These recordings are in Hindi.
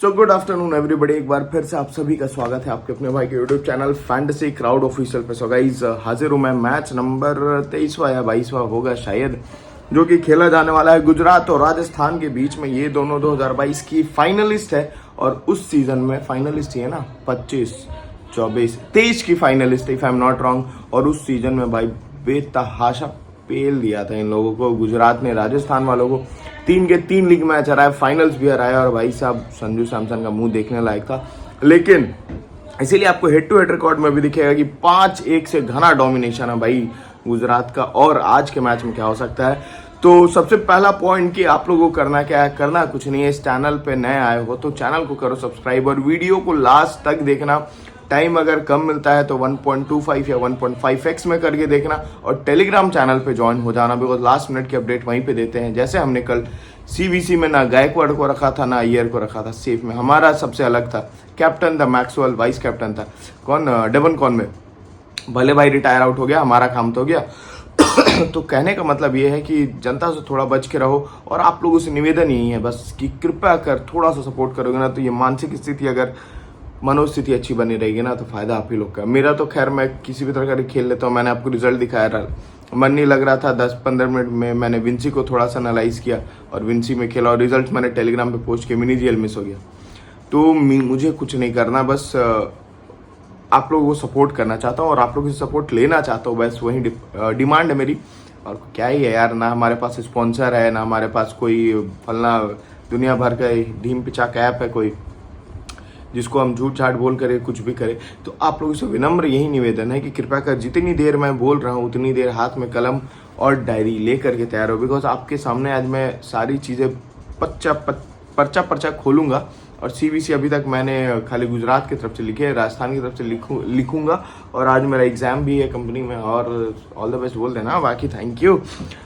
सो गुड आफ्टरनून एवरीबॉडी, एक बार फिर से आप सभी का स्वागत है आपके अपने भाई के YouTube channel Fantasy Crowd official पे। सो गाइस, हाजिर हूं मैं मैच नंबर 23वां या 22वां होगा शायद, जो कि खेला जाने वाला है गुजरात और राजस्थान के बीच में। ये दोनों 2022 की फाइनलिस्ट है और उस सीजन में फाइनलिस्ट ही है ना, 25, 24, 23 की finalist if I am not wrong. और उस सीजन में भाई बेतहाशा पेल दिया था इन लोगों को, गुजरात ने राजस्थान वालों को। 3 के 3 लीग मैच हराए, फाइनल्स भी हराया और भाई साहब संजू सैमसन का मुंह देखने लायक था। लेकिन इसीलिए आपको हेड टू हेड रिकॉर्ड में भी दिखेगा कि 5-1 से घना डोमिनेशन है भाई गुजरात का। और आज के मैच में क्या हो सकता है, तो सबसे पहला पॉइंट कि आप लोगों को करना क्या है, करना कुछ नहीं है। इस चैनल पे नए आए हो तो चैनल को करो सब्सक्राइब और वीडियो को लास्ट तक देखना। टाइम अगर कम मिलता है तो 1.25 या 1.5x में करके देखना और टेलीग्राम चैनल पे ज्वाइन हो जाना, बिकॉज लास्ट मिनट की अपडेट वहीं पे देते हैं। जैसे हमने कल सीबीसी में ना गायकवाड़ को रखा था ना अय्यर को रखा था, सेफ में हमारा सबसे अलग था। कैप्टन था मैक्सवेल, वाइस कैप्टन था कौन, डेवन कॉनवे। भले भाई रिटायर आउट हो गया, हमारा काम तो हो गया। तो कहने का मतलब ये है कि जनता से थोड़ा बच के रहो और आप लोगों से निवेदन यही है बस कि कृपया कर थोड़ा सा सपोर्ट करोगे ना, तो ये मानसिक स्थिति अगर मनोस्थिति अच्छी बनी रहेगी ना, तो फायदा आप ही लोग का। मेरा तो खैर मैं किसी भी तरह का खेल लेता हूँ, मैंने आपको रिजल्ट दिखाया रहा, मन नहीं लग रहा था। 10-15 मिनट में मैंने विंसी को थोड़ा सा एनालाइज किया और विंसी में खेला और रिजल्ट मैंने टेलीग्राम पे पोस्ट किया, मिनी जीएल मिस हो गया। तो मुझे कुछ नहीं करना, बस आप लोगों को सपोर्ट करना चाहता हूँ और आप लोगों से सपोर्ट लेना चाहता हूँ, बस वही डिमांड है मेरी। और क्या ही है यार, ना हमारे पास स्पॉन्सर है, ना हमारे पास कोई फलना दुनिया भर का ढीम पिचाक ऐप है कोई जिसको हम झूठ झाट बोल करे कुछ भी करे। तो आप लोगों से विनम्र यही निवेदन है कि कृपया कर जितनी देर मैं बोल रहा हूँ उतनी देर हाथ में कलम और डायरी ले करके तैयार हो, बिकॉज आपके सामने आज मैं सारी चीज़ें पर्चा खोलूंगा। और सीबीसी अभी तक मैंने खाली गुजरात की तरफ से लिखे है, राजस्थान की तरफ से लिखूंगा। और आज मेरा एग्जाम भी है कंपनी में, और ऑल द बेस्ट बोल देना, बाकी थैंक यू।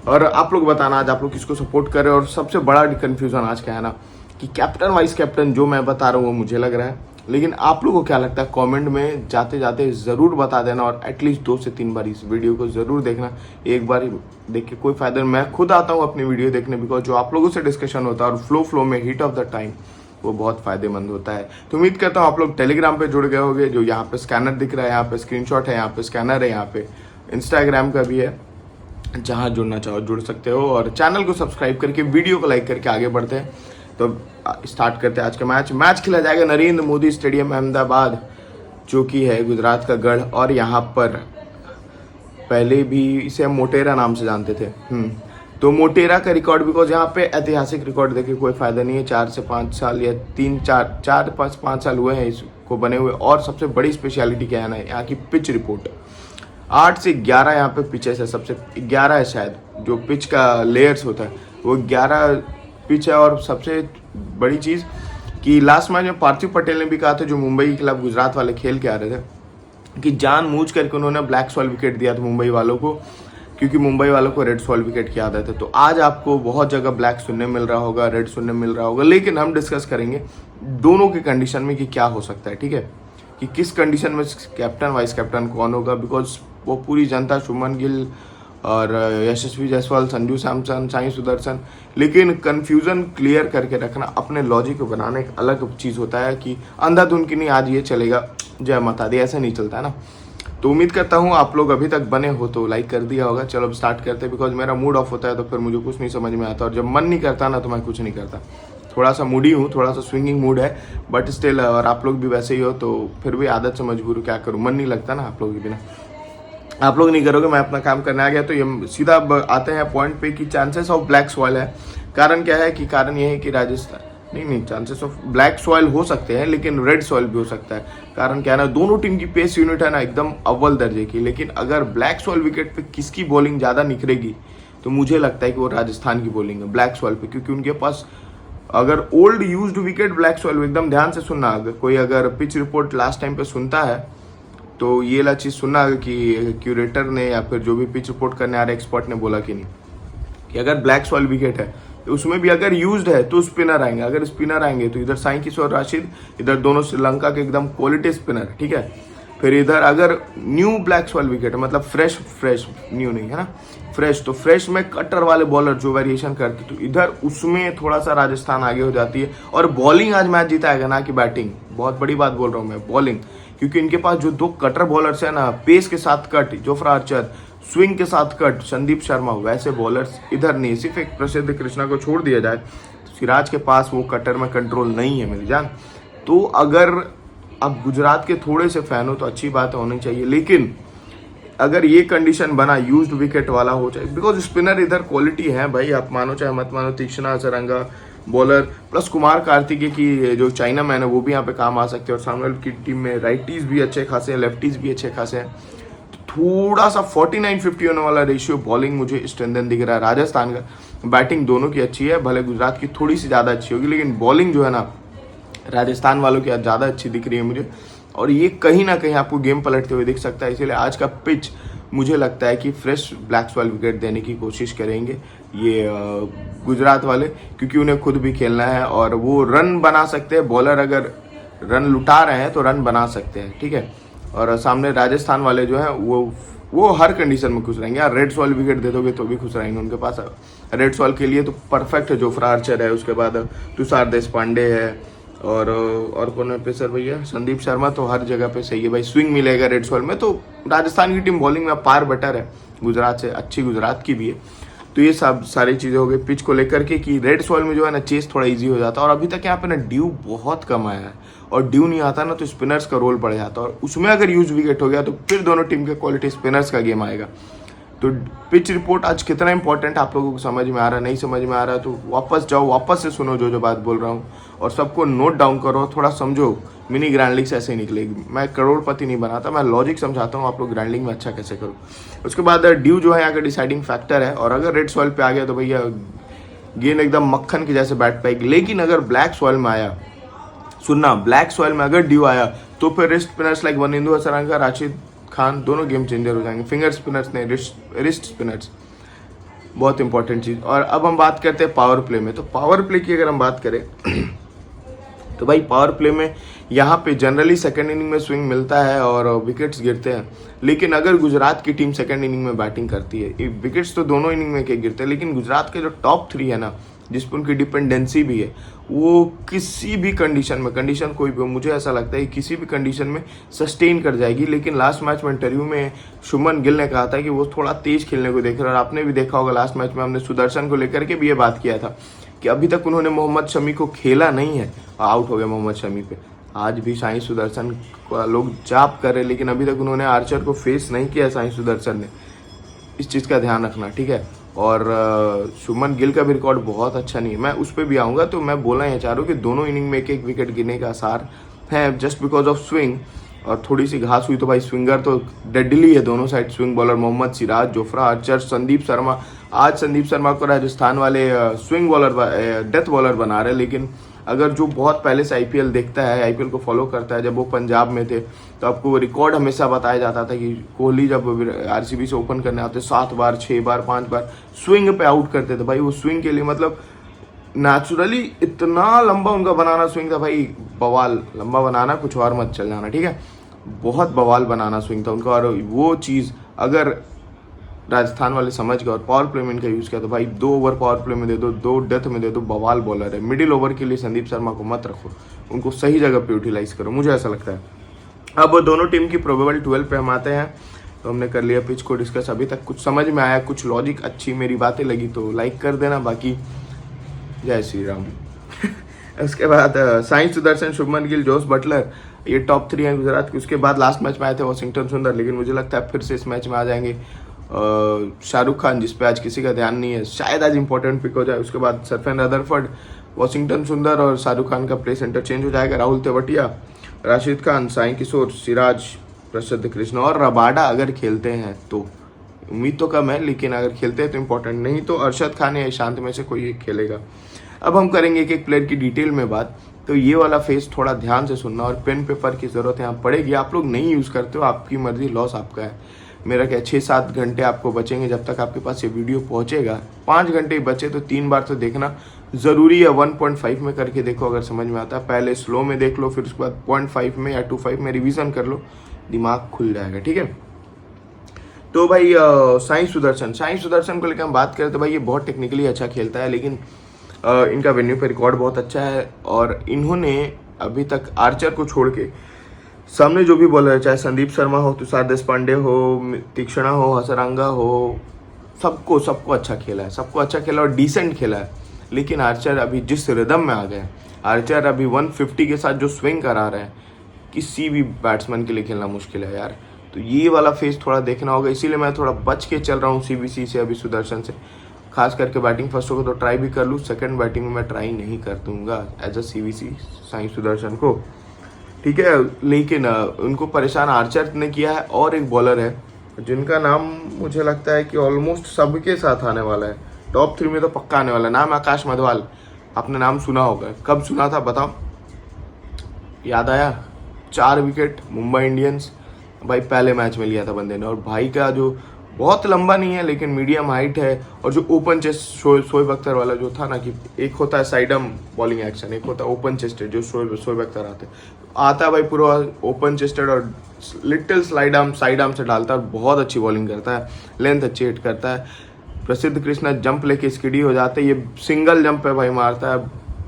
और आप लोग बताना आज आप लोग किसको सपोर्ट करें। और सबसे बड़ा कन्फ्यूजन आज क्या है ना कि कैप्टन वाइस कैप्टन जो मैं बता रहा हूँ वो मुझे लग रहा है, लेकिन आप लोगों को क्या लगता है कमेंट में जाते जाते ज़रूर बता देना। और एटलीस्ट 2 से 3 बार इस वीडियो को ज़रूर देखना, एक बार ही देख के कोई फायदा नहीं। मैं खुद आता हूँ अपनी वीडियो देखने, बिकॉज जो आप लोगों से डिस्कशन होता है और फ्लो में हीट ऑफ द टाइम वो बहुत फायदेमंद होता है। तो उम्मीद करता हूँ आप लोग टेलीग्राम पे जुड़ गए होंगे। जो यहाँ पे स्कैनर दिख रहा है, यहाँ पे स्क्रीनशॉट है, यहाँ पे स्कैनर है, यहाँ पे इंस्टाग्राम का भी है, जहाँ जुड़ना चाहो जुड़ सकते हो। और चैनल को सब्सक्राइब करके वीडियो को लाइक करके आगे बढ़ते हैं। तो स्टार्ट करते हैं आज का मैच खेला जाएगा नरेंद्र मोदी स्टेडियम अहमदाबाद, जो कि है गुजरात का गढ़। और यहाँ पर पहले भी इसे हम मोटेरा नाम से जानते थे। तो मोटेरा का रिकॉर्ड, बिकॉज यहाँ पे ऐतिहासिक रिकॉर्ड देखे कोई फायदा नहीं है। 4 से 5 साल या 4-5 साल हुए हैं इसको बने हुए। और सबसे बड़ी स्पेशलिटी क्या है ना, यहाँ की पिच रिपोर्ट 8 से 11 यहाँ पे पिचेस है, सबसे 11 है शायद, जो पिच का लेयर्स होता है वो 11 पिच है। और सबसे बड़ी चीज़ कि लास्ट मैच में पार्थिव पटेल ने भी कहा था, जो मुंबई के खिलाफ गुजरात वाले खेल के आ रहे थे, कि जानबूझ करके उन्होंने ब्लैक सॉइल विकेट दिया था मुंबई वालों को, क्योंकि मुंबई वालों को रेड सॉइल विकेट की आदत है। तो आज आपको बहुत जगह ब्लैक सुनने मिल रहा होगा, रेड सुनने मिल रहा होगा, लेकिन हम डिस्कस करेंगे दोनों के कंडीशन में कि क्या हो सकता है, ठीक है, कि किस कंडीशन में कैप्टन वाइस कैप्टन कौन होगा। बिकॉज वो पूरी जनता, शुभमन गिल और यशस्वी जायसवाल, संजू सैमसन, साई सुदर्शन, लेकिन कंफ्यूजन क्लियर करके रखना, अपने लॉजिक को बनाना एक अलग चीज़ होता है कि अंधाधुंध की नहीं आज ये चलेगा जय माता दी, ऐसा नहीं चलता है ना। तो उम्मीद करता हूँ आप लोग अभी तक बने हो तो लाइक कर दिया होगा। चलो अब स्टार्ट करते हैं, बिकॉज मेरा मूड ऑफ होता है तो फिर मुझे कुछ नहीं समझ में आता, और जब मन नहीं करता ना तो मैं कुछ नहीं करता। थोड़ा सा मूडी हूँ, थोड़ा सा स्विंगिंग मूड है, बट स्टिल, और आप लोग भी वैसे ही हो तो फिर भी आदत से मजबूर हूँ, क्या करूँ, मन नहीं लगता ना आप लोगों के बिना। आप लोग नहीं करोगे, मैं अपना काम करने आ गया। तो ये सीधा आते हैं पॉइंट पे कि चांसेस ऑफ ब्लैक सॉइल है। कारण क्या है कि कारण ये है कि राजस्थान नहीं चांसेस ऑफ ब्लैक सॉइल हो सकते हैं, लेकिन रेड सॉइल भी हो सकता है। कारण क्या है ना, दोनों टीम की पेस यूनिट है ना एकदम अव्वल दर्जे की, लेकिन अगर ब्लैक सॉइल विकेट पे किसकी बॉलिंग ज़्यादा निखरेगी तो मुझे लगता है कि वो राजस्थान की बॉलिंग है ब्लैक सॉइल पे, क्योंकि उनके पास अगर old used wicket black soil, एकदम ध्यान से सुनना, अगर कोई अगर पिच रिपोर्ट लास्ट टाइम पे सुनता है तो ये ला चीज़ सुनना कि क्यूरेटर ने या फिर जो भी पिच रिपोर्ट करने आ रहे एक्सपर्ट ने बोला कि नहीं, कि अगर ब्लैक सॉइल विकेट है तो उसमें भी अगर यूज्ड है तो स्पिनर आएंगे। अगर स्पिनर आएंगे तो इधर साई किशोर राशिद, इधर दोनों श्रीलंका के एकदम क्वालिटी स्पिनर, ठीक है। फिर इधर अगर न्यू ब्लैक सॉइल विकेट है, मतलब फ्रेश फ्रेश, न्यू नहीं है ना, फ्रेश, तो फ्रेश में कटर वाले बॉलर जो वेरिएशन करते, तो इधर उसमें थोड़ा सा राजस्थान आगे हो जाती है। और बॉलिंग आज मैच जीताएगा, ना कि बैटिंग। बहुत बड़ी बात बोल रहा हूँ मैं, बॉलिंग, क्योंकि इनके पास जो 2 कटर बॉलर्स है ना, पेस के साथ कट जोफ्रा आर्चर, स्विंग के साथ कट संदीप शर्मा, वैसे बॉलर्स इधर नहीं। सिर्फ एक प्रसिद्ध कृष्णा को छोड़ दिया जाए तो सिराज के पास वो कटर में कंट्रोल नहीं है मेरी जान। तो अगर आप गुजरात के थोड़े से फैन हो तो अच्छी बात होनी चाहिए, लेकिन अगर ये कंडीशन बना यूज्ड विकेट वाला हो जाए, बिकॉज स्पिनर इधर क्वालिटी है भाई, आप मानो चाहे मत मानो, तीक्ष्णा सरंगा बॉलर प्लस कुमार कार्तिकेय की जो चाइना मैन है वो भी यहाँ पे काम आ सकते हैं। और सामने की टीम में राइटीज भी अच्छे खासे हैं, लेफ्टीज भी अच्छे खासे हैं। थोड़ा सा 49-50 होने वाला रेशियो बॉलिंग मुझे स्ट्रेंथन दिख रहा है राजस्थान का। बैटिंग दोनों की अच्छी है, भले गुजरात की थोड़ी सी ज़्यादा अच्छी होगी, लेकिन बॉलिंग जो है ना राजस्थान वालों की आज ज़्यादा अच्छी दिख रही है मुझे। और ये कहीं ना कहीं आपको गेम पलटते हुए दिख सकता है। इसीलिए आज का पिच मुझे लगता है कि फ्रेश ब्लैक सॉइल विकेट देने की कोशिश करेंगे ये गुजरात वाले, क्योंकि उन्हें खुद भी खेलना है और वो रन बना सकते हैं। बॉलर अगर रन लुटा रहे हैं तो रन बना सकते हैं, ठीक है। और सामने राजस्थान वाले जो है वो हर कंडीशन में खुश रहेंगे। यार रेड सॉइल विकेट दे दोगे तो भी खुश रहेंगे, उनके पास रेड सॉइल के लिए तो परफेक्ट है। जोफ्रा आर्चर है, उसके बाद तुषार देशपांडे है, और कौन है पेसर भैया, संदीप शर्मा, तो हर जगह पे सही है भाई। स्विंग मिलेगा रेड सॉइल में, तो राजस्थान की टीम बॉलिंग में पार बेटर है गुजरात से, अच्छी गुजरात की भी है। तो ये सब सारी चीज़ें हो गई पिच को लेकर के कि रेड सॉइल में जो है ना चेस थोड़ा इजी हो जाता है। और अभी तक यहाँ पे ना ड्यू बहुत कम आया है, और ड्यू नहीं आता ना तो स्पिनर्स का रोल पड़ जाता है, और उसमें अगर यूज विकेट हो गया तो फिर दोनों टीम के क्वालिटी स्पिनर्स का गेम आएगा। तो पिच रिपोर्ट आज कितना इंपॉर्टेंट आप लोगों को समझ में आ रहा है, नहीं समझ में आ रहा है तो वापस जाओ, वापस से सुनो जो बात बोल रहा हूँ, और सबको नोट डाउन करो, थोड़ा समझो। मिनी ग्रैंड लीग ऐसे ही निकलेगी। मैं करोड़पति नहीं बनाता, मैं लॉजिक समझाता हूँ आप लोग ग्रैंड लीग में अच्छा कैसे करो। उसके बाद ड्यू जो है यहाँ का डिसाइडिंग फैक्टर है, और अगर रेड सॉइल पे आ गया तो भैया गेंद एकदम मक्खन के जैसे बैठ पाएगी। लेकिन अगर ब्लैक सॉइल में आया, सुनना, ब्लैक सॉइल में अगर ड्यू आया तो फिर wrist spinners like Wanindu Hasaranga, Rashid Khan दोनों गेम चेंजर हो जाएंगे। फिंगर स्पिनर्स नहीं, रिस्ट स्पिनर्स, बहुत इंपॉर्टेंट चीज़। और अब हम बात करते हैं पावर प्ले में। तो पावर प्ले की अगर हम बात करें तो भाई पावर प्ले में यहाँ पे जनरली सेकंड इनिंग में स्विंग मिलता है और विकेट्स गिरते हैं। लेकिन अगर गुजरात की टीम सेकंड इनिंग में बैटिंग करती है, विकेट्स तो दोनों इनिंग में के गिरते हैं, लेकिन गुजरात के जो टॉप 3 है ना, जिस पर उनकी डिपेंडेंसी भी है, वो किसी भी कंडीशन में, कंडीशन कोई भी हो, मुझे ऐसा लगता है कि किसी भी कंडीशन में सस्टेन कर जाएगी। लेकिन लास्ट मैच में इंटरव्यू में शुभमन गिल ने कहा था कि वो थोड़ा तेज खेलने को देख रहे हैं। और आपने भी देखा होगा लास्ट मैच में हमने सुदर्शन को लेकर के भी ये बात किया था कि अभी तक उन्होंने मोहम्मद शमी को खेला नहीं है, आउट हो गया मोहम्मद शमी पे। आज भी साई सुदर्शन को लोग जाप कर रहे, लेकिन अभी तक उन्होंने आर्चर को फेस नहीं किया साई सुदर्शन ने। इस चीज़ का ध्यान रखना, ठीक है। और शुभमन गिल का भी रिकॉर्ड बहुत अच्छा नहीं है, मैं उस पर भी आऊँगा। तो मैं बोलना ये चाह रहा हूँ कि दोनों इनिंग में एक विकेट गिरने का आसार है, जस्ट बिकॉज ऑफ स्विंग। और थोड़ी सी घास हुई तो भाई स्विंगर तो डेडली है दोनों side. Swing bowler Mohammed Siraj, Jofra Archer, Sandeep Sharma. आज संदीप शर्मा को राजस्थान वाले स्विंग बॉलर, डेथ बॉलर बना रहे। लेकिन अगर जो बहुत पहले से आईपीएल देखता है, आईपीएल को फॉलो करता है, जब वो पंजाब में थे तो आपको वो रिकॉर्ड हमेशा बताया जाता था कि कोहली जब आरसीबी से ओपन करने आते 7 बार, 6 बार, 5 बार स्विंग पे आउट करते थे। भाई वो स्विंग के लिए मतलब नेचुरली इतना लंबा उनका बनाना स्विंग था भाई, बवाल लंबा बनाना, कुछ और मत चल जाना, ठीक है। बहुत बवाल बनाना स्विंग था उनका। और वो चीज़ अगर राजस्थान वाले समझ गए और पावर प्ले में इनका यूज़ किया तो भाई 2 ओवर पावर प्ले में दे दो, 2 डेथ में दे दो, बवाल बॉलर है। मिडिल ओवर के लिए संदीप शर्मा को मत रखो, उनको सही जगह पे यूटिलाइज करो, मुझे ऐसा लगता है। अब दोनों टीम की प्रोबेबल 12 पे हम आते हैं। तो हमने कर लिया पिच को डिस्कस। अभी तक कुछ समझ में आया, कुछ लॉजिक अच्छी मेरी बातें लगी तो लाइक कर देना, बाकी जय श्री राम। उसके बाद साई सुदर्शन, शुभमन गिल, जोस बटलर, ये टॉप 3 हैं गुजरात के। उसके बाद लास्ट मैच में आए थे वॉशिंगटन सुंदर, लेकिन मुझे लगता है फिर से इस मैच में आ जाएंगे शाहरुख खान, जिस पे आज किसी का ध्यान नहीं है, शायद आज इंपॉर्टेंट पिक हो जाए। उसके बाद सरफेन रदरफर्ड, वॉशिंगटन सुंदर और शाहरुख खान का प्लेस इंटरचेंज हो जाएगा। राहुल तेवटिया, राशिद खान, साई किशोर, सिराज, प्रसिद्ध कृष्ण और रबाडा अगर खेलते हैं तो। उम्मीद तो कम है, लेकिन अगर खेलते हैं तो इंपॉर्टेंट, नहीं तो अरशद खान या ईशांत में से कोई एक खेलेगा। अब हम करेंगे एक एक प्लेयर की डिटेल में बात। तो ये वाला फेस थोड़ा ध्यान से सुनना, और पेन पेपर की ज़रूरत यहाँ पड़ेगी। आप लोग नहीं यूज़ करते हो, आपकी मर्जी, लॉस आपका है। मेरा क्या 6-7 घंटे आपको बचेंगे जब तक आपके पास ये वीडियो पहुँचेगा। 5 घंटे बचे तो 3 बार तो देखना ज़रूरी है। 1.5 में करके देखो अगर समझ में आता है, पहले स्लो में देख लो, फिर उसके बाद 0.5 में या 2.5 में रिवीजन कर लो, दिमाग खुल जाएगा, ठीक है। तो भाई साई सुदर्शन को लेकर हम बात करें तो भाई ये बहुत टेक्निकली अच्छा खेलता है, लेकिन इनका वेन्यू पे रिकॉर्ड बहुत अच्छा है। और इन्होंने अभी तक आर्चर को छोड़ के सामने जो भी बॉलर है, चाहे संदीप शर्मा हो, तुषार देशपांडे हो, तीक्ष्णा हो, हसरंगा हो, सबको अच्छा खेला है, और डिसेंट खेला है। लेकिन आर्चर अभी जिस रिदम में आ गए, आर्चर अभी 150 के साथ जो स्विंग करा रहे हैं, किसी भी बैट्समैन के लिए खेलना मुश्किल है यार। तो ये वाला फेज थोड़ा देखना होगा, इसीलिए मैं थोड़ा बच के चल रहा हूँ सीबीसी से, अभी सुदर्शन से। खास करके बैटिंग फर्स्ट होगा तो ट्राई भी कर लूँ, सेकंड बैटिंग में मैं ट्राई नहीं कर दूंगा as a CBC Sai Sudharsan को, ठीक है। लेकिन उनको परेशान आर्चर ने किया है। और एक बॉलर है जिनका नाम मुझे लगता है कि ऑलमोस्ट सबके साथ आने वाला है, टॉप 3 में तो पक्का आने वाला है, नाम आकाश मधवाल। आपने नाम सुना होगा, कब सुना था बताओ, याद आया? 4 विकेट मुंबई इंडियंस, भाई पहले मैच में लिया था बंदे ने। और भाई का जो बहुत लंबा नहीं है लेकिन मीडियम हाइट है, और जो ओपन चेस्ट शोएब अख्तर वाला जो था ना, कि एक होता है साइडम बॉलिंग एक्शन, एक होता है ओपन चेस्टेड जो शोएब अख्तर आता है भाई पूरा ओपन चेस्टेड और लिटिल साइड आर्म से डालता है, बहुत अच्छी बॉलिंग करता है, लेंथ अच्छी हिट करता है। प्रसिद्ध कृष्णा जंप लेके स्किडी हो जाते हैं, ये सिंगल जंप पे भाई मारता है,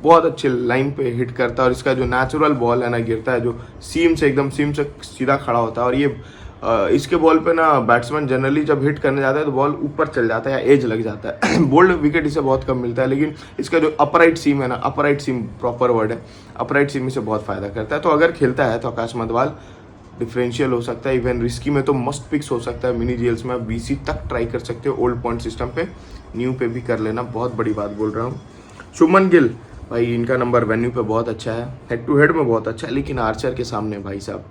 बहुत अच्छी लाइन पे हिट करता है। और इसका जो नेचुरल बॉल है ना, गिरता है जो सीम से सीधा खड़ा होता है। और ये इसके बॉल पे ना बैट्समैन जनरली जब हिट करने जाता है तो बॉल ऊपर चल जाता है या एज लग जाता है। बोल्ड विकेट इसे बहुत कम मिलता है, लेकिन इसका जो अपराइट सीम है ना, अपराइट सीम प्रॉपर वर्ड है, अपराइट सीम इसे बहुत फायदा करता है। तो अगर खेलता है तो आकाश मधवाल डिफरेंशियल हो सकता है, इवन रिस्की में तो मस्ट पिक्स हो सकता है। मिनी जीएल्स में आप बीसी तक ट्राई कर सकते हो, ओल्ड पॉइंट सिस्टम पे, न्यू पे भी कर लेना, बहुत बड़ी बात बोल रहा हूँ। शुभमन गिल भाई, इनका नंबर वेन्यू पे बहुत अच्छा है, हेड टू हेड में बहुत अच्छा है, लेकिन आर्चर के सामने भाई साहब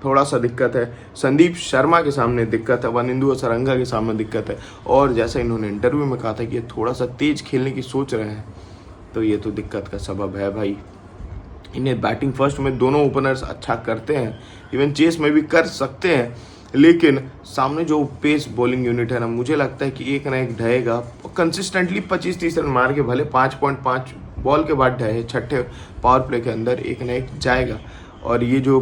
थोड़ा सा दिक्कत है। संदीप शर्मा के सामने दिक्कत है, वनिंदु हसरंगा के सामने दिक्कत है। और जैसा इन्होंने इंटरव्यू में कहा था कि ये थोड़ा सा तेज खेलने की सोच रहे हैं, तो ये तो दिक्कत का सबब है भाई। इन्हें बैटिंग फर्स्ट में दोनों ओपनर्स अच्छा करते हैं, इवन चेस में भी कर सकते हैं, लेकिन सामने जो पेस बॉलिंग यूनिट है ना, मुझे लगता है कि एक ना एक ढहेगा। कंसिस्टेंटली 25-30 रन मार के भले 5.5 बॉल के बाद ढहे, छठे पावर प्ले के अंदर एक ना एक जाएगा। और ये जो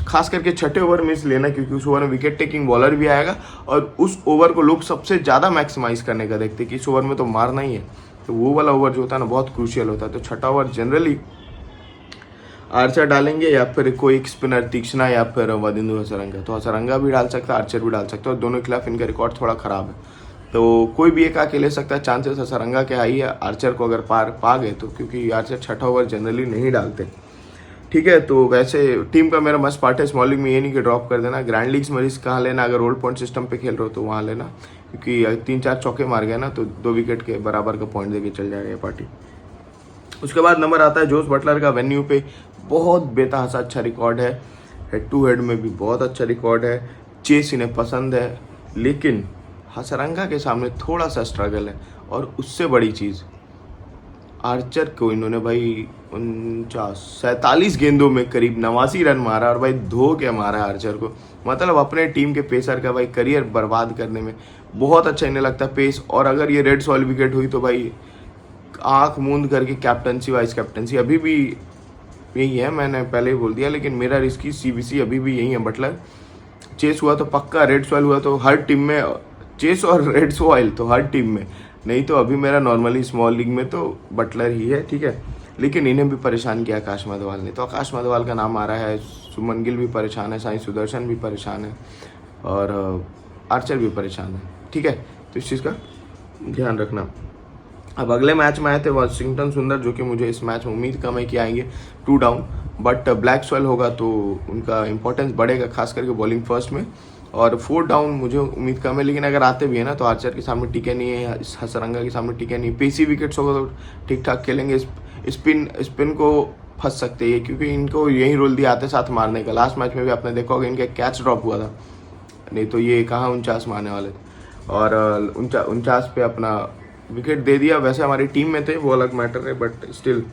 खास करके छठे ओवर में इस लेना, क्योंकि उस ओवर में विकेट टेकिंग बॉलर भी आएगा, और उस ओवर को लोग सबसे ज़्यादा मैक्सिमाइज करने का देखते हैं कि इस ओवर में तो मारना ही है, तो वो वाला ओवर जो होता है ना बहुत क्रूशियल होता है। तो छठा ओवर जनरली आर्चर डालेंगे, या फिर कोई एक स्पिनर तीक्ष्णा, या फिर वनिंदु हसरंगा। तो हसरंगा भी डाल सकता है, आर्चर भी डाल सकता है, और दोनों के खिलाफ इनका रिकॉर्ड थोड़ा खराब है, तो कोई भी एक आके ले सकता है। चांसेस हसरंगा के हाई है, आर्चर को अगर पार पा गए तो, क्योंकि आर्चर छठा ओवर जनरली नहीं डालते, ठीक है। तो वैसे टीम का मेरा मस्ट पार्ट है स्मॉल लीग में ये नहीं कि ड्रॉप कर देना, ग्रैंड लीग्स में रिस्क कहाँ लेना, अगर ओल्ड पॉइंट सिस्टम पे खेल रहे हो तो वहाँ लेना, क्योंकि 3-4 चौके मार गए ना तो 2 विकेट के बराबर का पॉइंट देके चल जाएगा ये पार्टी। उसके बाद नंबर आता है जोस बटलर का, वेन्यू पे बहुत बेतहासा अच्छा रिकॉर्ड है, हेड टू हेड में भी बहुत अच्छा रिकॉर्ड है, चेस इन्हें पसंद है, लेकिन हसरंगा के सामने थोड़ा सा स्ट्रगल है। और उससे बड़ी चीज़, आर्चर को इन्होंने भाई 47 गेंदों में करीब 89 रन मारा, और भाई धो के मारा आर्चर को, मतलब अपने टीम के पेसर का भाई करियर बर्बाद करने में बहुत अच्छा इन्हें लगता है पेस। और अगर ये रेड सॉइल विकेट हुई तो भाई आंख मूंद करके कैप्टनसी वाइस कैप्टनसी अभी भी यही है, मैंने पहले ही बोल दिया, लेकिन मेरा रिस्की सीबीसी अभी भी यही है बटलर। चेस हुआ तो पक्का, रेड सॉइल हुआ तो हर टीम में, चेस और रेड सॉइल तो हर टीम में, नहीं तो अभी मेरा नॉर्मली स्मॉल लीग में तो बटलर ही है, ठीक है। लेकिन इन्हें भी परेशान किया आकाश मधवाल ने, तो आकाश मधवाल का नाम आ रहा है, शुभमन गिल भी परेशान है, साई सुदर्शन भी परेशान है, और आर्चर भी परेशान है, ठीक है। तो इस चीज़ का ध्यान रखना। अब अगले मैच में आए थे वाशिंगटन सुंदर, जो कि मुझे इस मैच में उम्मीद कम है कि आएंगे 2 डाउन, बट ब्लैक सॉइल होगा तो उनका इंपॉर्टेंस बढ़ेगा, खास करके बॉलिंग फर्स्ट में। और 4 डाउन मुझे उम्मीद कम है, लेकिन अगर आते भी है ना तो आर्चर के सामने टिके नहीं है, हसरंगा के सामने टिके नहीं, पेसी विकेट्स होगा तो ठीक ठाक खेलेंगे। स्पिन को फंस सकते हैं, क्योंकि इनको यही रोल दिया आते साथ मारने का। लास्ट मैच में भी आपने देखा होगा इनका कैच ड्रॉप हुआ था, नहीं तो ये कहाँ 49 मारने वाले थे, और 49 पे अपना विकेट दे दिया। वैसे हमारी टीम में थे, वो अलग मैटर है, बट स्टिल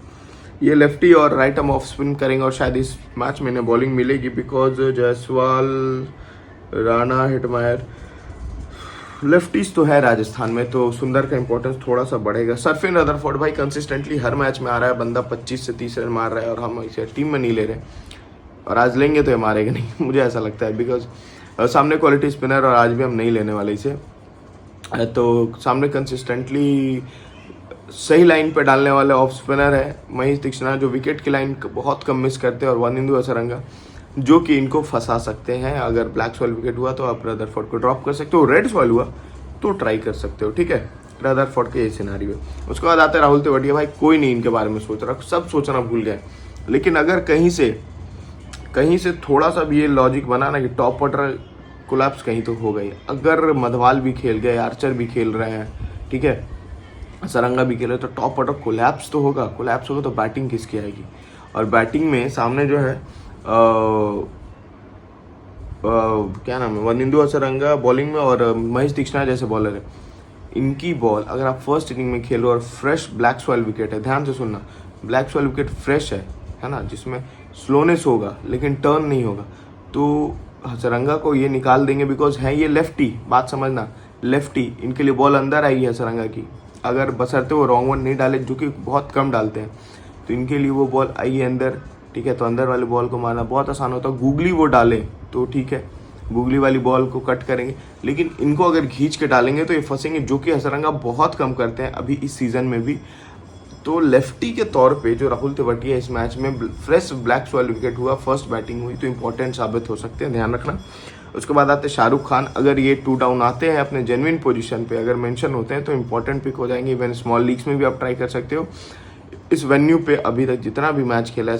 ये लेफ्टी और राइट आर्म ऑफ स्पिन करेंगे, और शायद इस मैच में इन्हें बॉलिंग मिलेगी, because Jaiswal, Rana, Hetmyer lefties तो है राजस्थान में, तो सुंदर का इंपॉर्टेंस थोड़ा सा बढ़ेगा। सरफिन रदरफोर्ड भाई कंसिस्टेंटली हर मैच में आ रहा है, बंदा 25 से 30 रन मार रहा है, और हम इसे टीम में नहीं ले रहे, और आज लेंगे तो ये मारेगा नहीं मुझे ऐसा लगता है, बिकॉज सामने क्वालिटी स्पिनर और आज भी हम नहीं लेने वाले इसे। तो सामने कंसिस्टेंटली सही लाइन पे डालने वाले ऑफ स्पिनर है महेश दीक्षित, जो विकेट की लाइन बहुत कम मिस करते हैं, और वनिंदु हसरंगा जो कि इनको फंसा सकते हैं। अगर ब्लैक सॉइल विकेट हुआ तो आप रदरफोर्ड को ड्रॉप कर सकते हो, रेड सॉइल हुआ तो ट्राई कर सकते हो, ठीक है। रदरफोर्ड के ये सिनारियो। उसके बाद आते राहुल तेवड़िया, भाई कोई नहीं इनके बारे में सोच रहा, सब सोचना भूल गए। लेकिन अगर कहीं से थोड़ा सा भी ये लॉजिक बना ना कि टॉप ऑर्डर कोलैप्स कहीं तो हो गई, अगर मधवाल भी खेल गए, आर्चर भी खेल रहे हैं, ठीक है, सरंगा भी खेले, तो टॉप ऑर्डर कोलैप्स तो होगा। कोलैप्स होगा तो बैटिंग किसकी आएगी? और बैटिंग में सामने जो है क्या नाम है, वनिंदु हसरंगा बॉलिंग में और महेश दीक्षित जैसे बॉलर है, इनकी बॉल अगर आप फर्स्ट इनिंग में खेलो और फ्रेश ब्लैक सॉइल विकेट है, ध्यान से सुनना, ब्लैक सॉइल विकेट फ्रेश है ना, जिसमें स्लोनेस होगा लेकिन टर्न नहीं होगा, तो हसरंगा को ये निकाल देंगे। बिकॉज है ये लेफ्टी, बात समझना, लेफ्टी, इनके लिए बॉल अंदर आई है हसरंगा की, अगर बसरते वो रॉन्ग वन नहीं डाले, जो कि बहुत कम डालते हैं, तो इनके लिए वो बॉल आई है अंदर, ठीक है। तो अंदर वाली बॉल को मारना बहुत आसान होता है। गूगली वो डाले तो ठीक है, गूगली वाली बॉल को कट करेंगे, लेकिन इनको अगर खींच के डालेंगे तो ये फंसेंगे, जो कि हसरंगा बहुत कम करते हैं अभी इस सीजन में भी। तो लेफ्टी के तौर पे जो राहुल तेवड़िया इस मैच में फ्रेश ब्लैक सॉइल विकेट हुआ, फर्स्ट बैटिंग हुई, तो इंपॉर्टेंट साबित हो सकते हैं, ध्यान रखना। उसके बाद आते शाहरुख खान, अगर ये 2 डाउन आते हैं अपने जेन्युइन पोजीशन पे, अगर मेंशन होते हैं तो इंपॉर्टेंट पिक हो जाएंगे। इवन स्मॉल लीग्स में भी आप ट्राई कर सकते हो। इस वेन्यू पे अभी तक जितना भी मैच खेला है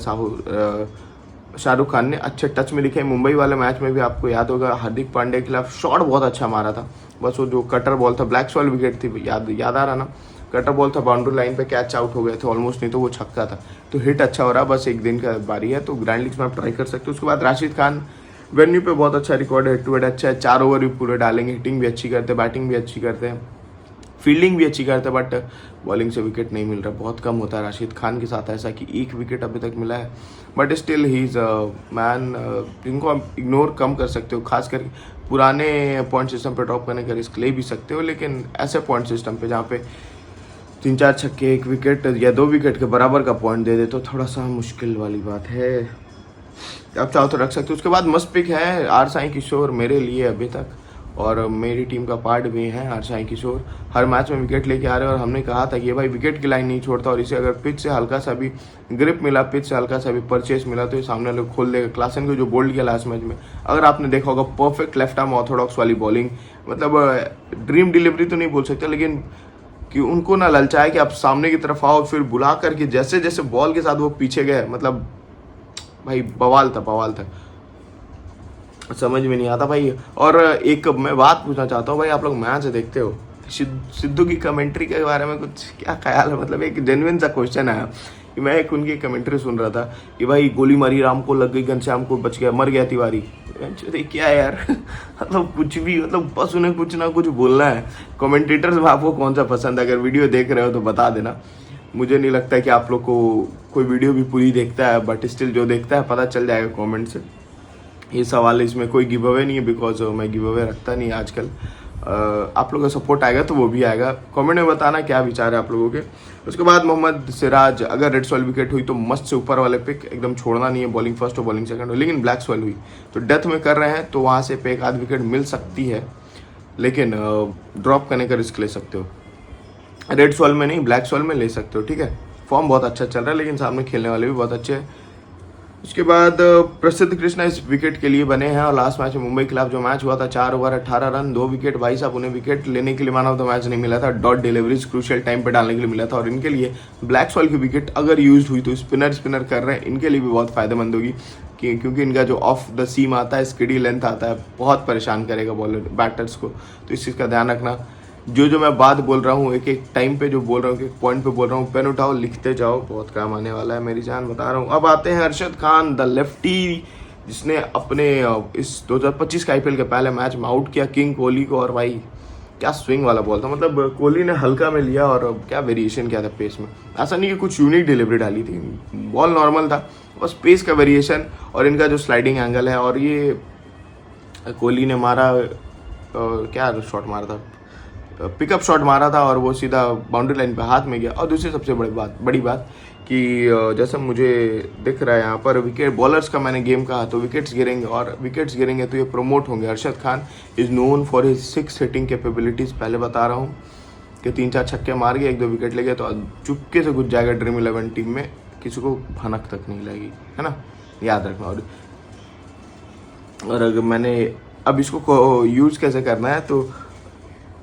शाहरुख खान ने, अच्छे टच में दिखे। मुंबई वाले मैच में भी आपको याद होगा, हार्दिक पांड्या के खिलाफ शॉट बहुत अच्छा मारा था, बस वो जो कटर बॉल था, ब्लैक सॉइल विकेट थी, याद आ रहा ना, कटर बॉल था, बाउंड्री लाइन पे कैच आउट हो गए थे ऑलमोस्ट, नहीं तो वो छक्का था। तो हिट अच्छा हो रहा है, बस एक दिन का बारी है, तो ग्रैंड लीग्स में आप ट्राई कर सकते हो। उसके बाद राशिद खान, वेन्यू पे बहुत अच्छा रिकॉर्ड है, हेड टू हेड अच्छा है, 4 ओवर भी पूरे डालेंगे, हिटिंग भी अच्छी करते हैं, बैटिंग भी अच्छी करते हैं, फील्डिंग भी अच्छी करते हैं, बट बॉलिंग से विकेट नहीं मिल रहा, बहुत कम होता है राशिद खान के साथ ऐसा कि 1 विकेट अभी तक मिला है। But still he is man, जिनको आप इग्नोर कम कर सकते हो, खास करके पुराने पॉइंट सिस्टम पे ड्रॉप करने का रिस्क ले भी सकते हो, लेकिन ऐसे पॉइंट सिस्टम पे जहाँ पे 3-4 छक्के, 1 विकेट या 2 विकेट के बराबर का पॉइंट दे दे, तो थोड़ा सा मुश्किल वाली बात है। आप चाहो तो रख सकते हो। उसके बाद मस्त पिक है आर साई किशोर मेरे लिए अभी तक, और मेरी टीम का पार्ट भी है आर साई किशोर, हर मैच में विकेट लेके आ रहे हैं, और हमने कहा था कि ये भाई विकेट की लाइन नहीं छोड़ता, और इसे अगर पिच से हल्का सा भी ग्रिप मिला, पिच से हल्का सा भी परचेस मिला, तो ये सामने लोग खोल देगा। क्लासन को जो बोल्ड किया लास्ट मैच में, अगर आपने देखा होगा, परफेक्ट लेफ्ट आर्म ऑर्थोडॉक्स वाली बॉलिंग, मतलब ड्रीम डिलीवरी तो नहीं बोल सकते, लेकिन कि उनको ना ललचाए कि आप सामने की तरफ आओ, फिर बुला करके जैसे जैसे बॉल के साथ वो पीछे गए, मतलब भाई बवाल था, समझ में नहीं आता भाई। और एक मैं बात पूछना चाहता हूँ भाई, आप लोग मैच देखते हो, सिद्धू की कमेंट्री के बारे में कुछ क्या ख्याल है? मतलब एक जेन्युइन सा क्वेश्चन है कि मैं एक उनकी कमेंट्री सुन रहा था कि भाई गोली मारी राम को, लग गई घनश्याम को, बच गया, मर गया तिवारी। क्या यार मतलब कुछ भी, मतलब बस उन्हें कुछ ना कुछ बोलना है। कमेंटेटर्स में आपको कौन सा पसंद है? अगर वीडियो देख रहे हो तो बता देना। मुझे नहीं लगता है कि आप लोग को कोई वीडियो भी पूरी देखता है, बट स्टिल जो देखता है पता चल जाएगा कमेंट से। ये सवाल है, इसमें कोई गिव अवे नहीं है, बिकॉज मैं गिव अवे रखता नहीं आजकल। आप लोगों का सपोर्ट आएगा तो वो भी आएगा। कमेंट में बताना क्या विचार है आप लोगों के। उसके बाद मोहम्मद सिराज, अगर रेड सॉइल विकेट हुई तो मस्त से ऊपर वाले पिक, एकदम छोड़ना नहीं है, बॉलिंग फर्स्ट और बॉलिंग सेकंड हो, लेकिन ब्लैक सॉइल हुई तो डेथ में कर रहे हैं, तो वहाँ से पे 1-8 विकेट मिल सकती है, लेकिन ड्रॉप करने का रिस्क ले सकते हो। रेड सॉइल में नहीं, ब्लैक सॉइल में ले सकते हो, ठीक है। फॉर्म बहुत अच्छा चल रहा है, लेकिन सामने खेलने वाले भी बहुत अच्छे हैं। उसके बाद प्रसिद्ध कृष्णा इस विकेट के लिए बने हैं, और लास्ट मैच में मुंबई के खिलाफ जो मैच हुआ था, 4 ओवर 18 रन 2 विकेट, भाई साहब उन्हें विकेट लेने के लिए मैन ऑफ द मैच नहीं मिला था, डॉट डिलीवरीज क्रूशियल टाइम पे डालने के लिए मिला था, और इनके लिए ब्लैक सॉइल की विकेट अगर यूज हुई तो स्पिनर कर रहे हैं, इनके लिए भी बहुत फायदेमंद होगी, क्योंकि इनका जो ऑफ द सीम आता है, स्किडी लेंथ आता है, बहुत परेशान करेगा बॉलर बैटर्स को, तो इस चीज़ का ध्यान रखना। जो मैं बात बोल रहा हूँ, एक एक टाइम पे जो बोल रहा हूँ, एक पॉइंट पे बोल रहा हूँ, पेन उठाओ, लिखते जाओ, बहुत काम आने वाला है मेरी जान, बता रहा हूँ। अब आते हैं अरशद खान, द लेफ्टी, जिसने अपने इस 2025 का IPL के पहले मैच में आउट किया किंग कोहली को, और भाई क्या स्विंग वाला बॉल था, मतलब कोहली ने हल्का में लिया और क्या वेरिएशन किया था पेस में, ऐसा नहीं कि कुछ यूनिक डिलीवरी डाली थी, बॉल नॉर्मल था, बस पेस का वेरिएशन और इनका जो स्लाइडिंग एंगल है, और ये कोहली ने मारा क्या शॉट मारा था, पिकअप शॉट मारा था, और वो सीधा बाउंड्री लाइन पे हाथ में गया। और दूसरी सबसे बड़ी बात कि कि जैसे मुझे दिख रहा है यहाँ पर विकेट बॉलर्स का मैंने गेम कहा तो विकेट्स गिरेंगे, और विकेट्स गिरेंगे तो ये प्रमोट होंगे। Arshad Khan is known for his 6 hitting capabilities, पहले बता रहा हूँ कि 3-4 छक्के मार गए, 1-2 विकेट ले गए तो चुपके से घुस जाएगा ड्रीम 11 टीम में, किसी को भनक तक नहीं लगेगी, है ना, याद रखना। और अगर मैंने अब इसको यूज़ कैसे करना है, तो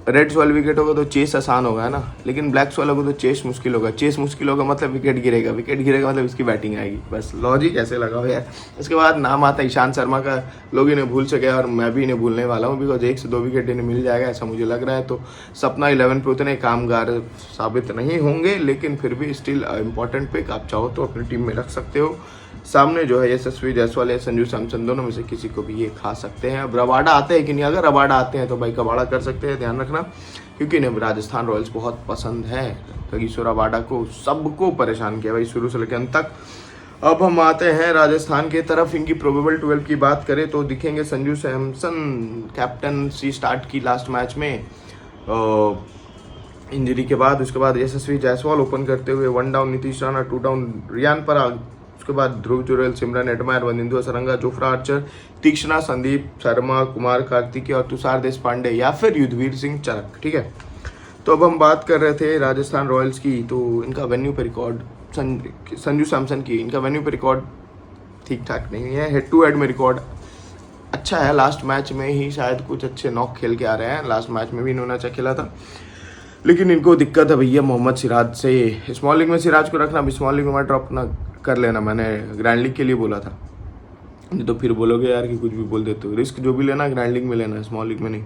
रेड्स वाले विकेट होगा तो चेस आसान होगा, है ना, लेकिन ब्लैक्स वाला को तो चेस मुश्किल होगा। चेस मुश्किल होगा मतलब विकेट गिरेगा, विकेट गिरेगा मतलब इसकी बैटिंग आएगी। बस लॉजिक ऐसे लगा हो यार। उसके बाद नाम आता है ईशांत शर्मा का, लोग इन्हें भूल सके और मैं भी इन्हें भूलने वाला हूँ, बिकॉज 1 से 2 विकेट इन्हें मिल जाएगा ऐसा मुझे लग रहा है। तो सपना 11 पे उतने कामगार साबित नहीं होंगे, लेकिन फिर भी स्टिल इम्पॉर्टेंट पिक, आप चाहो तो अपनी टीम में रख सकते हो। सामने जो है यशस्वी जायसवाल या संजू सैमसन, दोनों में से किसी को भी ये खा सकते हैं। अब रबाडा आते हैं कि नहीं, अगर रबाडा आते हैं तो भाई कबाड़ा कर सकते हैं, ध्यान रखना, क्योंकि इन्हें राजस्थान रॉयल्स बहुत पसंद है। कगिसो रबाडा को सबको परेशान किया भाई शुरू से लेकर अंत तक। अब हम आते हैं राजस्थान की तरफ। इनकी प्रोबेबल 12 की बात करें तो दिखेंगे संजू सैमसन, कैप्टनसी स्टार्ट की लास्ट मैच में इंजरी के बाद। उसके बाद यशस्वी जायसवाल ओपन करते हुए 1 डाउन नीतीश राणा, 2 डाउन रियान पराग। उसके बाद Dhruv Jurel, Shimron Hetmyer, Wanindu Hasaranga, Jofra Archer, Theekshana, Sandeep Sharma, Kumar Kartikeya और तुषार देशपांडे या फिर युद्धवीर सिंह चरक। ठीक है, तो अब हम बात कर रहे थे राजस्थान रॉयल्स की। तो इनका वेन्यू पे रिकॉर्ड, संजू सैमसन की, इनका वेन्यू पे रिकॉर्ड ठीक ठाक नहीं है। हेड टू हेड में रिकॉर्ड अच्छा है, लास्ट मैच में ही शायद कुछ अच्छे नॉक खेल के आ रहे हैं, लास्ट मैच में भी इन्होंने अच्छा खेला था। लेकिन इनको दिक्कत है भैया मोहम्मद सिराज से। स्मॉल लीग में सिराज को रखना, अब स्मॉल लीग में ड्रॉप ना कर लेना, मैंने ग्रैंड लीग के लिए बोला था, नहीं तो फिर बोलोगे यार कि कुछ भी बोल देते हो। रिस्क जो भी लेना ग्रैंड लीग में लेना, स्मॉल लीग में नहीं,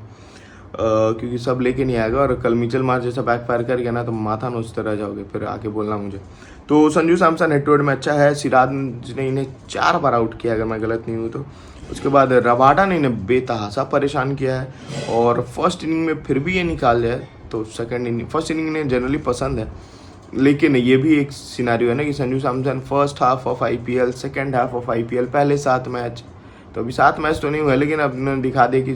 क्योंकि सब लेके नहीं आएगा, और कल मिचेल मार्च जैसा बैक फायर कर गया ना तो माथा नोचते रह जाओगे, फिर आके बोलना मुझे। तो Sanju Samson head to head में अच्छा है। सिराज ने इन्हें 4 बार आउट किया अगर मैं गलत नहीं हूँ तो। उसके बाद रबाडा ने इन्हें बेतहासा परेशान किया है, और फर्स्ट इनिंग में फिर भी ये निकाल जाए तो सेकंड इनिंग, फर्स्ट इनिंग इन्हें जनरली पसंद है, लेकिन ये भी एक सिनारियो है ना कि Sanju Samson first half of IPL, second half of IPL, पहले 7 मैच, तो अभी 7 मैच तो नहीं हुए, लेकिन अब उन्होंने दिखा दिया कि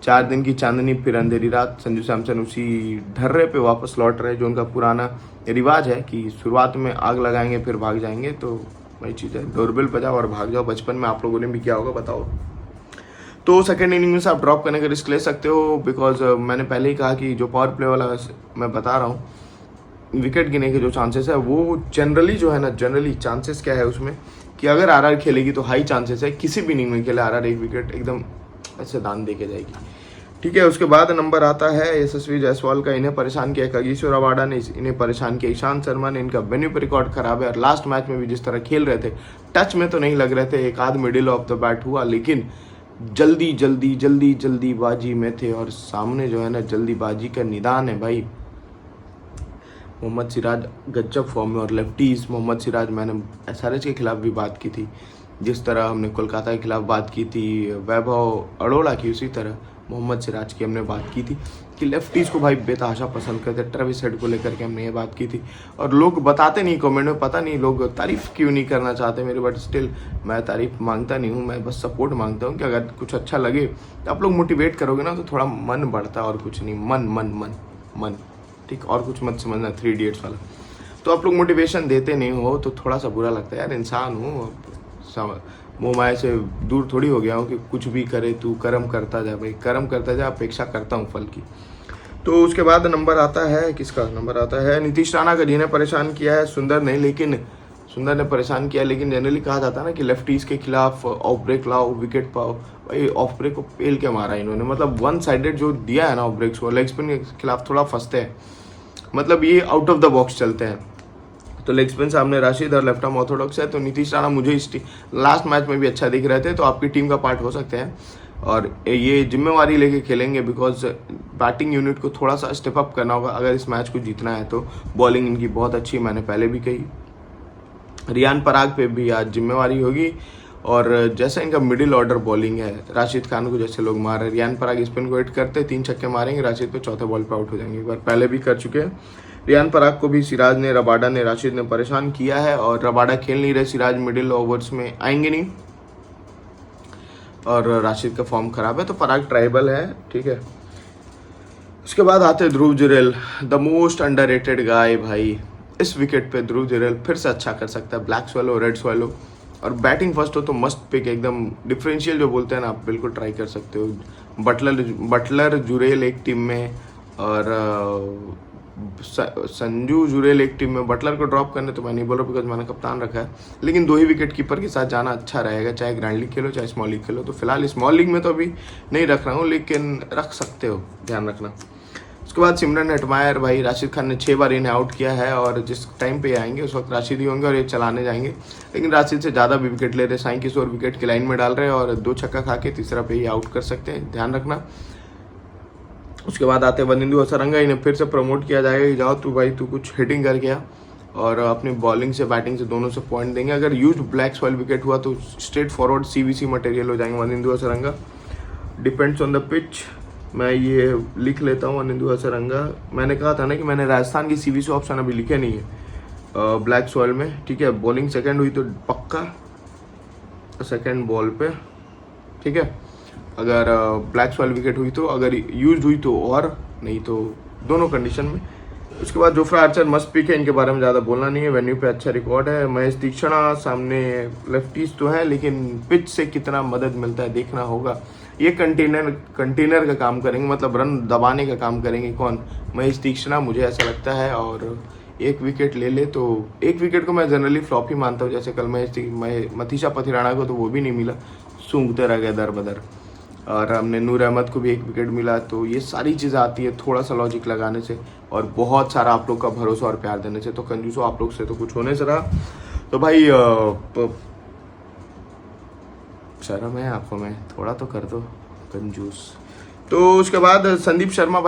4 दिन की चांदनी फिर अंधेरी रात। संजू सैमसन उसी ढर्रे पे वापस लौट रहे, जो उनका पुराना रिवाज है कि शुरुआत में आग लगाएंगे फिर भाग जाएंगे। तो वही चीज़ है, डोरबेल बजाओ और भाग जाओ। बचपन में आप लोगों ने भी किया होगा, बताओ। तो सेकंड इनिंग में से आप ड्रॉप करने का रिस्क ले सकते हो, बिकॉज मैंने पहले ही कहा कि जो पावर प्ले वाला मैं बता रहा हूँ, विकेट गिरने के जो चांसेस है वो जनरली जो है ना, जनरली चांसेस क्या है उसमें कि अगर RR खेलेगी तो हाई चांसेस है किसी भी इनिंग में खेले RR 1 विकेट एकदम ऐसे दान दे के जाएगी। ठीक है, उसके बाद नंबर आता है यशस्वी जायसवाल का, इन्हें परेशान किया कगिसो रबाडा ने, इन्हें परेशान किया ईशांत शर्मा ने। इनका वेन्यू पर रिकॉर्ड खराब है, और लास्ट मैच में भी जिस तरह खेल रहे थे, टच में तो नहीं लग रहे थे, एक आध मिडिल ऑफ द बैट हुआ, लेकिन जल्दीबाजी में थे, और सामने जो है ना जल्दीबाजी का निदान है भाई। मोहम्मद सिराज गजब फॉर्म में, और लेफ्टीज मोहम्मद सिराज, मैंने SRH के खिलाफ भी बात की थी, जिस तरह हमने कोलकाता के खिलाफ बात की थी वैभव अरोड़ा की, उसी तरह मोहम्मद सिराज की हमने बात की थी कि लेफ्टीज़ को भाई बेतहाशा पसंद करते। ट्रेविस हेड को लेकर के हमने ये बात की थी, और लोग बताते नहीं कमेंट में, पता नहीं लोग तारीफ़ क्यों नहीं करना चाहते मेरी, बट स्टिल मैं तारीफ़ मांगता नहीं हूँ, मैं बस सपोर्ट मांगता हूँ कि अगर कुछ अच्छा लगे तो आप लोग मोटिवेट करोगे ना तो थोड़ा मन बढ़ता है, और कुछ नहीं, मन मन मन मन, ठीक, और कुछ मत समझना 3 इडियट्स वाला। तो आप लोग मोटिवेशन देते नहीं हो तो थोड़ा सा बुरा लगता है यार, इंसान हूँ, मोह माया से दूर थोड़ी हो गया हूँ कि कुछ भी करे तू कर्म करता जा भाई, कर्म करता जा, अपेक्षा करता हूँ फल की। तो उसके बाद नंबर आता है, किसका नंबर आता है, नीतीश राणा का, जिन्हें परेशान किया है सुंदर नहीं, लेकिन सुंदर ने परेशान किया, लेकिन जनरली कहा जाता है ना कि लेफ्टीज के खिलाफ ऑफ ब्रेक लाओ, विकेट पाओ। भाई ऑफ ब्रेक को पेल के मारा इन्होंने, मतलब 1 साइडेड जो दिया है ना ऑफ ब्रेक्स को, लेग स्पिन के खिलाफ थोड़ा फंसते हैं, मतलब ये आउट ऑफ द बॉक्स चलते हैं। तो लेग स्पिन सामने राशिद और लेफ्ट आर्म ऑर्थोडॉक्स है, तो नीतीश राणा मुझे इस लास्ट मैच में भी अच्छा दिख रहे थे, तो आपकी टीम का पार्ट हो सकते हैं, और ये जिम्मेवारी लेके खेलेंगे, बिकॉज बैटिंग यूनिट को थोड़ा सा स्टेप अप करना होगा अगर इस मैच को जीतना है। तो बॉलिंग इनकी बहुत अच्छी है, मैंने पहले भी कही। रियान पराग पे भी आज जिम्मेवारी होगी, और जैसा इनका मिडिल ऑर्डर बॉलिंग है, राशिद खान को जैसे लोग मार रहे, रियान पराग स्पिन को हिट करते 3 छक्के मारेंगे, राशिद पे चौथे बॉल पे आउट हो जाएंगे, एक बार पहले भी कर चुके हैं। रियान पराग को भी सिराज ने, रबाडा ने, राशिद ने परेशान किया है, और रबाडा खेल नहीं रहे, सिराज मिडिल ओवर्स में आएंगे नहीं, और राशिद का फॉर्म खराब है, तो पराग ट्राइबल है, ठीक है। उसके बाद आते ध्रुव जुरेल, द मोस्ट अंडररेटेड गाय भाई, इस विकेट पे ध्रुव जुरैल फिर से अच्छा कर सकता है, ब्लैक स्वेलो रेड स्वेलो, और बैटिंग फर्स्ट हो तो मस्त पिक, एकदम डिफरेंशियल जो बोलते हैं ना, आप बिल्कुल ट्राई कर सकते हो। बटलर जुरैल एक टीम में, और संजू जुरैल एक टीम में। बटलर को ड्रॉप करने तो मैं नहीं बोल रहा बिकॉज मैंने कप्तान रखा है, लेकिन 2 ही विकेट कीपर के साथ जाना अच्छा रहेगा, चाहे ग्रैंड लीग खेलो चाहे स्मॉल लीग खेलो। तो फिलहाल स्मॉल लीग में तो अभी नहीं रख रहा हूँ, लेकिन रख सकते हो, ध्यान रखना। उसके बाद सिमरन हेटमायर, भाई राशिद खान ने 6 बार इन्हें आउट किया है, और जिस टाइम पे आएंगे उस वक्त राशिद ही होंगे और ये चलाने जाएंगे, लेकिन राशिद से ज़्यादा भी विकेट ले रहे, साई किशोर विकेट की लाइन में डाल रहे हैं और 2 छक्का खा के तीसरा पे ही आउट कर सकते हैं, ध्यान रखना। उसके बाद आते वनिंदु हसरंगा, इन्हें फिर से प्रमोट किया जाएगा कि जाओ तू भाई, तू कुछ हिटिंग कर गया, और अपनी बॉलिंग से बैटिंग से दोनों से पॉइंट देंगे। अगर यूज ब्लैक सॉइल विकेट हुआ तो स्ट्रेट फॉरवर्ड CVC मटेरियल हो जाएंगे Wanindu Hasaranga. Depends on the pitch, मैं ये लिख लेता हूँ वनिंदु हसरंगा। मैंने कहा था ना कि मैंने राजस्थान की CVC ऑप्शन अभी लिखे नहीं है ब्लैक सॉइल में, ठीक है। बॉलिंग सेकेंड हुई तो पक्का सेकेंड बॉल पे, ठीक है। अगर ब्लैक सॉइल विकेट हुई तो, अगर यूज हुई तो, और नहीं तो दोनों कंडीशन में। उसके बाद जोफ्रा आर्चर मस्त पिक है, इनके बारे में ज़्यादा बोलना नहीं है, वेन्यू पे अच्छा रिकॉर्ड है। महेश तीक्ष्णा सामने लेफ्टीज तो है, लेकिन पिच से कितना मदद मिलता है देखना होगा। ये कंटेनर का काम करेंगे, मतलब रन दबाने का काम करेंगे। कौन? महेश तीक्ष्णा, मुझे ऐसा लगता है। और 1 विकेट ले तो 1 विकेट को मैं जनरली फ्लॉप ही मानता हूँ, जैसे कल मथीशा पथिराणा को तो वो भी नहीं मिला, सूंघते रह गए दर बदर, और हमने नूर अहमद को भी 1 विकेट मिला। तो ये सारी चीज़ें आती है थोड़ा सा लॉजिक लगाने से, और बहुत सारा आप लोग का भरोसा और प्यार देने से। तो कंजूसो आप लोग से तो कुछ होने से रहा, तो भाई शर्म है आपको, मैं थोड़ा तो कर दो कंजूस। तो उसके बाद संदीप शर्मा भाई